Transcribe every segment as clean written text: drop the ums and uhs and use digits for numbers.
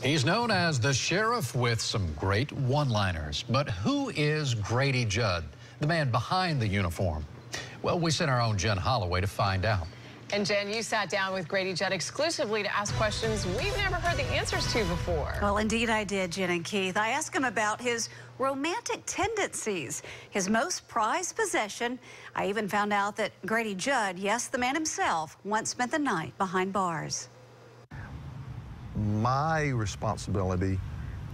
He's known as the sheriff with some great one-liners. But who is Grady Judd, the man behind the uniform? Well, we sent our own Jen Holloway to find out. And Jen, you sat down with Grady Judd exclusively to ask questions we've never heard the answers to before. Well, indeed I did, Jen and Keith. I asked him about his romantic tendencies, his most prized possession. I even found out that Grady Judd, yes, the man himself, once spent the night behind bars. My responsibility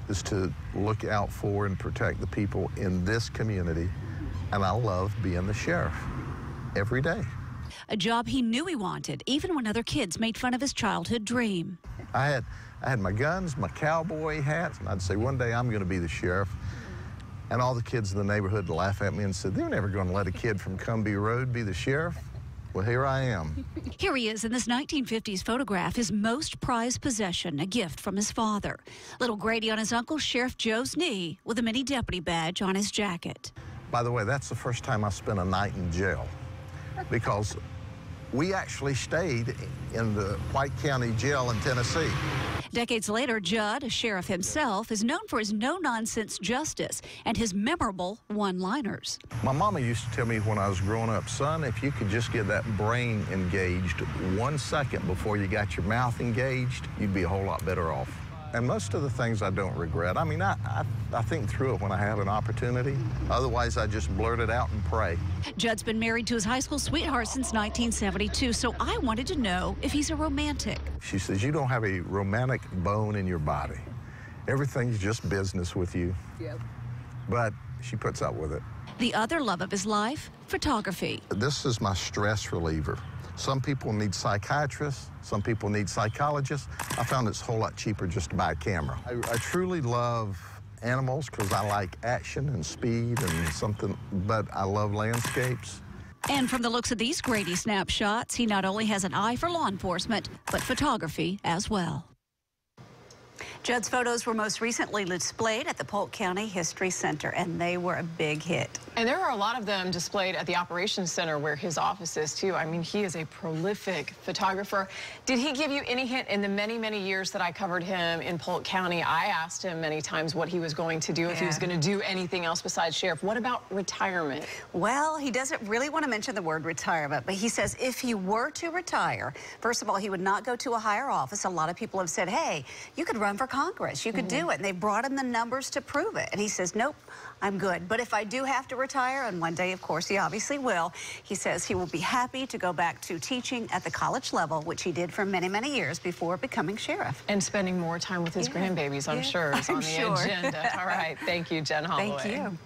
is to look out for and protect the people in this community, and I love being the sheriff every day. A job he knew he wanted, even when other kids made fun of his childhood dream. I had my guns, my cowboy hats, and I'd say, one day I'm going to be the sheriff. And all the kids in the neighborhood would laugh at me and said, they're never going to let a kid from Cumbie Road be the sheriff. Well, here I am. Here he is in this 1950s photograph, his most prized possession, a gift from his father. Little Grady on his uncle Sheriff Joe's knee with a mini deputy badge on his jacket. By the way, that's the first time I spent a night in jail, because we actually stayed in the White County Jail in Tennessee. Decades later, Judd, a sheriff himself, is known for his no-nonsense justice and his memorable one-liners. My mama used to tell me when I was growing up, son, if you could just get that brain engaged 1 second before you got your mouth engaged, you'd be a whole lot better off. And most of the things I don't regret. I mean, I think through it when I have an opportunity. Otherwise, I just blurt it out and pray. Judd's been married to his high school sweetheart since 1972, so I wanted to know if he's a romantic. She says, you don't have a romantic bone in your body. Everything's just business with you. Yep. But she puts up with it. The other love of his life, photography. This is my stress reliever. Some people need psychiatrists, some people need psychologists. I found it's a whole lot cheaper just to buy a camera. I truly love animals because I like action and speed and something, but I love landscapes. And from the looks of these Grady snapshots, he not only has an eye for law enforcement, but photography as well. Judd's photos were most recently displayed at the Polk County History Center, and they were a big hit. And there are a lot of them displayed at the Operations Center where his office is, too. I mean, he is a prolific photographer. Did he give you any hint in the many, many years that I covered him in Polk County? I asked him many times what he was going to do, if he was going to do anything else besides sheriff. What about retirement? Well, he doesn't really want to mention the word retirement, but he says if he were to retire, first of all, he would not go to a higher office. A lot of people have said, hey, you could run for Congress. You could do it. And they brought him the numbers to prove it. And he says, nope, I'm good. But if I do have to retire, and one day, of course, he obviously will, he says he will be happy to go back to teaching at the college level, which he did for many, many years before becoming sheriff. And spending more time with his grandbabies, I'm sure, is on the agenda. All right. Thank you, Jen Holloway. Thank you.